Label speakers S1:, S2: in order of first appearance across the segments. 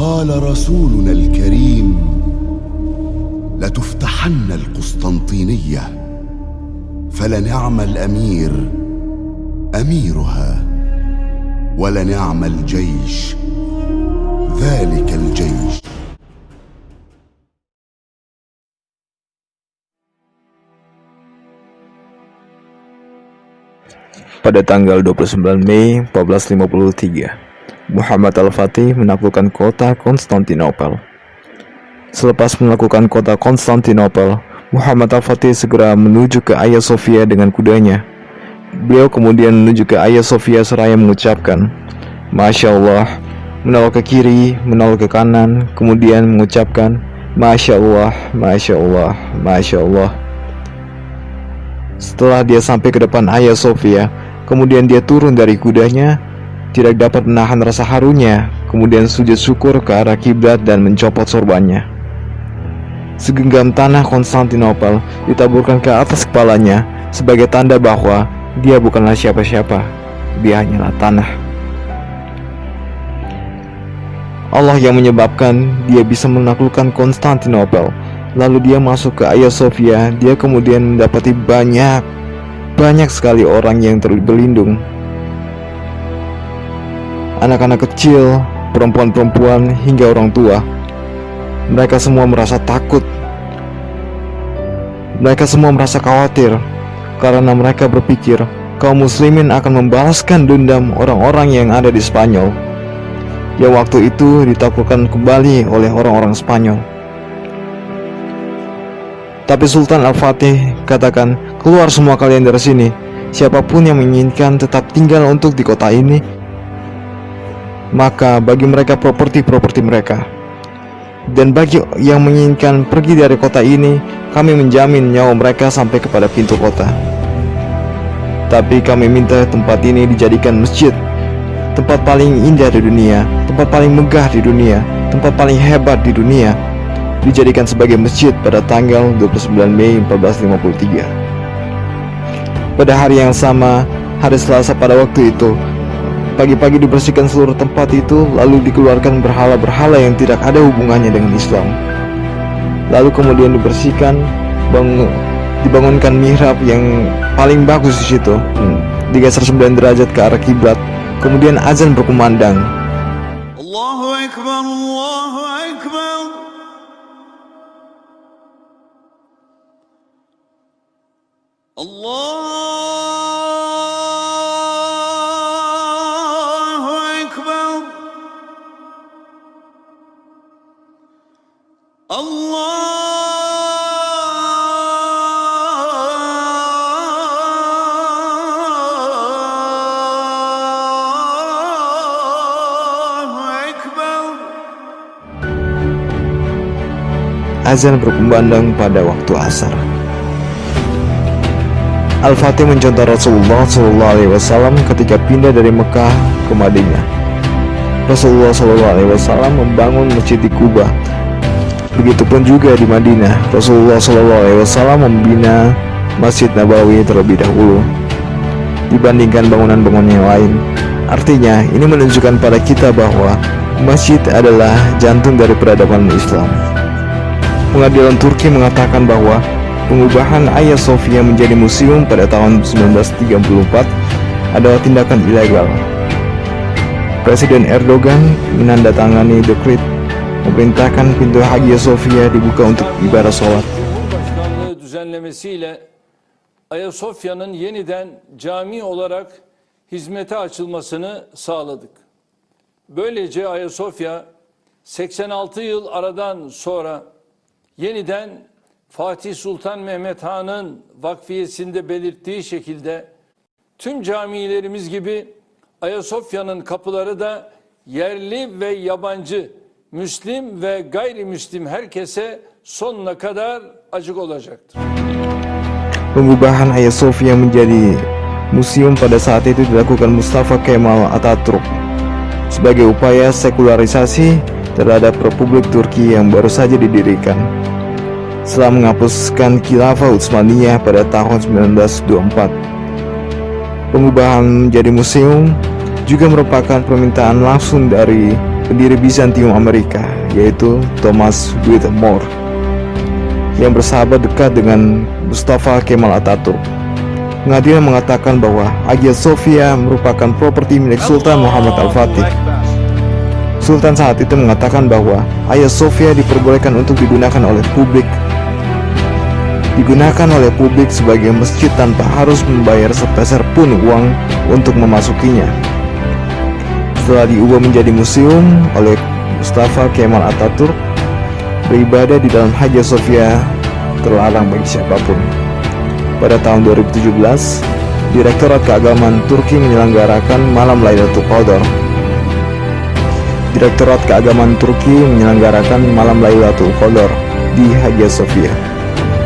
S1: قال رسولنا الكريم لتفتحن القسطنطينية فلنعم الأمير أميرها ولنعم الجيش ذلك الجيش.
S2: Pada tanggal 29 Mei 1453, Muhammad Al-Fatih menaklukkan kota Konstantinopel. Selepas menaklukkan kota Konstantinopel, Muhammad Al-Fatih segera menuju ke Hagia Sophia dengan kudanya. Beliau kemudian menuju ke Hagia Sophia seraya mengucapkan, Masya Allah, menoleh ke kiri, menoleh ke kanan, kemudian mengucapkan, Masya Allah, Masya Allah, Masya Allah. Setelah dia sampai ke depan Hagia Sophia, kemudian dia turun dari kudanya, tidak dapat menahan rasa harunya, kemudian sujud syukur ke arah kiblat dan mencopot sorbannya. Segenggam tanah Konstantinopel ditaburkan ke atas kepalanya sebagai tanda bahwa dia bukanlah siapa-siapa, dia hanyalah tanah. Allah yang menyebabkan dia bisa menaklukkan Konstantinopel. Lalu dia masuk ke Hagia Sophia. Dia kemudian mendapati banyak sekali orang yang berlindung. Anak-anak kecil, perempuan-perempuan, hingga orang tua. Mereka semua merasa takut. Mereka semua merasa khawatir karena mereka berpikir kaum muslimin akan membalaskan dendam orang-orang yang ada di Spanyol, yang waktu itu ditaklukkan kembali oleh orang-orang Spanyol. Tapi Sultan Al-Fatih katakan, keluar semua kalian dari sini. Siapapun yang menginginkan tetap tinggal untuk di kota ini, maka bagi mereka properti mereka. Dan bagi yang menginginkan pergi dari kota ini, kami menjamin nyawa mereka sampai kepada pintu kota. Tapi kami minta tempat ini dijadikan masjid, tempat paling indah di dunia, tempat paling megah di dunia, tempat paling hebat di dunia, dijadikan sebagai masjid pada tanggal 29 Mei 1453. Pada hari yang sama, hari Selasa pada waktu itu, pagi-pagi dibersihkan seluruh tempat itu, lalu dikeluarkan berhala-berhala yang tidak ada hubungannya dengan Islam. Lalu kemudian dibersihkan, dibangunkan mihrab yang paling bagus di situ, digeser 9 derajat ke arah kiblat. Kemudian azan berkumandang.
S3: Allahu Akbar, Allahu Akbar. Allahu Akbar. Allahu Akbar.
S2: Azan berkumandang pada waktu asar. Al-Fatih mencontoh Rasulullah SAW ketika pindah dari Mekah ke Madinah. Rasulullah SAW membangun masjid di Kuba. Begitupun juga di Madinah, Rasulullah SAW membina Masjid Nabawi terlebih dahulu dibandingkan bangunan-bangunan yang lain. Artinya, ini menunjukkan pada kita bahwa masjid adalah jantung dari peradaban Islam. Pengadilan Turki mengatakan bahwa pengubahan Hagia Sophia menjadi museum pada tahun 1934 adalah tindakan ilegal. Presiden Erdogan menandatangani dekret memerintahkan pintu Hagia Sophia dibuka untuk ibadah sholat.
S4: Cumhurbaşkanlığı düzenlemesiyle Ayasofya'nın yeniden cami olarak hizmete açılmasını sağladık. Böylece Ayasofya 86 yıl aradan sonra yeniden Fatih Sultan Mehmet Han'ın vakfiyesinde belirttiği şekilde tüm camilerimiz gibi Ayasofya'nın kapıları da yerli ve yabancı, Müslim ve gayrimüslim herkese sonuna kadar açık olacaktır.
S2: Pengubahan Hagia Sophia menjadi museum pada saat itu dilakukan Mustafa Kemal Atatürk sebagai upaya sekularisasi terhadap Republik Turki yang baru saja didirikan setelah menghapuskan Khilafah Utsmaniyah pada tahun 1924. Pengubahan menjadi museum juga merupakan permintaan langsung dari pendiri Bizantium Amerika, yaitu Thomas Whitmore, yang bersahabat dekat dengan Mustafa Kemal Atatürk. Pengadilan mengatakan bahwa Hagia Sophia merupakan properti milik Sultan Muhammad Al-Fatih. Sultan saat itu mengatakan bahwa Hagia Sophia diperbolehkan untuk digunakan oleh publik sebagai masjid tanpa harus membayar sepeser pun uang untuk memasukinya. Setelah diubah menjadi museum oleh Mustafa Kemal Atatürk, beribadah di dalam Hagia Sophia terlarang bagi siapapun. Pada tahun 2017, Direktorat Keagamaan Turki menyelenggarakan Malam Lailatul Qadar. Direktorat Keagamaan Turki menyelenggarakan Malam Lailatul Qadar di Hagia Sophia.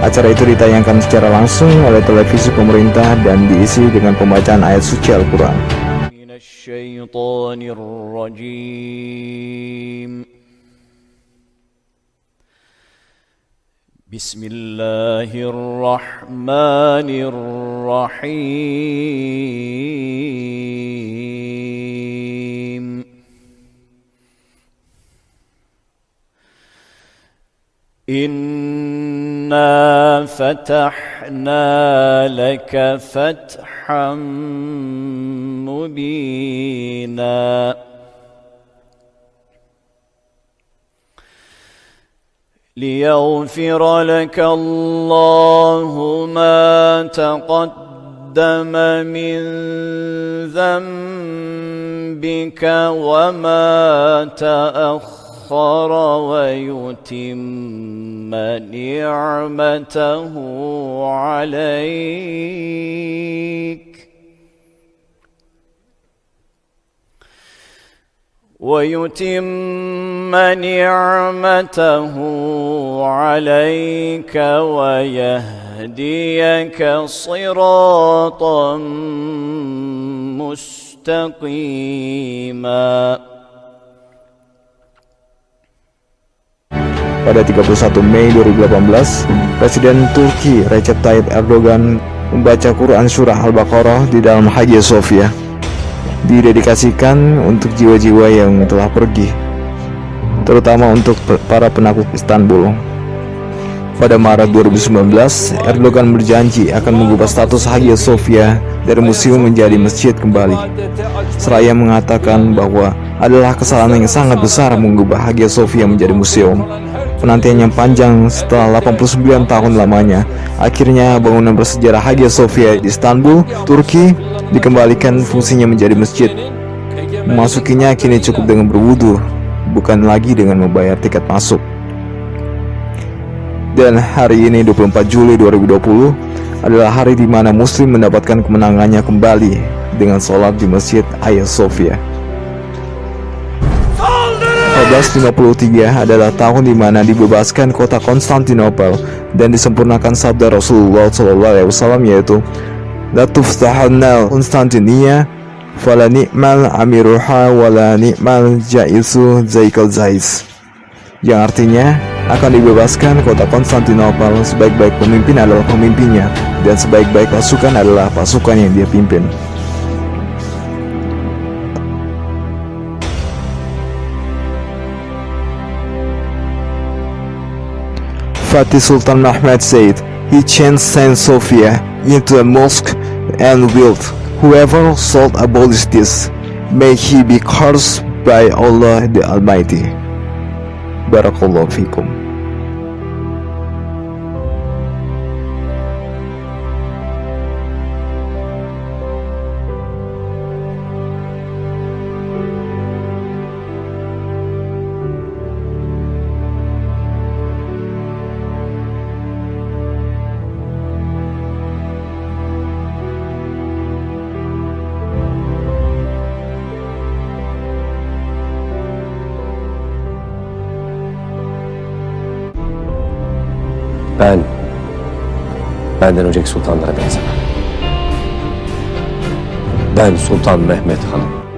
S2: Acara itu ditayangkan secara langsung oleh televisi pemerintah dan diisi dengan pembacaan ayat suci Al-Quran.
S5: Bismillahirrahmanirrahim. Inna fatahna laka fatham mubina. ليغفر لك الله ما تقدم من ذنبك وما تأخر ويتم نعمته عليك ويهديك صراطا مستقيما.
S2: Pada 31 Mei 2018, Presiden Turki Recep Tayyip Erdogan membaca Quran Surah Al-Baqarah di dalam Hagia Sophia, didedikasikan untuk jiwa-jiwa yang telah pergi, terutama untuk para penakluk Istanbul. Pada Maret 2019, Erdogan berjanji akan mengubah status Hagia Sophia dari museum menjadi masjid kembali, seraya mengatakan bahwa adalah kesalahan yang sangat besar mengubah Hagia Sophia menjadi museum. Penantian yang panjang setelah 89 tahun lamanya, akhirnya bangunan bersejarah Hagia Sophia di Istanbul, Turki, dikembalikan fungsinya menjadi masjid. Memasukinya kini cukup dengan berwudu, bukan lagi dengan membayar tiket masuk. Dan hari ini 24 Juli 2020 adalah hari di mana Muslim mendapatkan kemenangannya kembali dengan sholat di Masjid Hagia Sophia. 1453 adalah tahun di mana dibebaskan kota Konstantinopel dan disempurnakan sabda Rasulullah SAW, yaitu La tuftahannal Konstantinia fala ni'mal amiruha wala ni'mal jaisu zaikal zais, yang artinya akan dibebaskan kota Konstantinopel, sebaik-baik pemimpin adalah pemimpinnya dan sebaik-baik pasukan adalah pasukan yang dia pimpin. Fatih Sultan Mehmed said he changed Saint Sophia into a mosque and willed, whoever shall abolish this, may he be cursed by Allah the Almighty. Barakallahu fikum.
S6: Ben benden önceki sultanlara benzemem. Ben Sultan Mehmet Han'ım.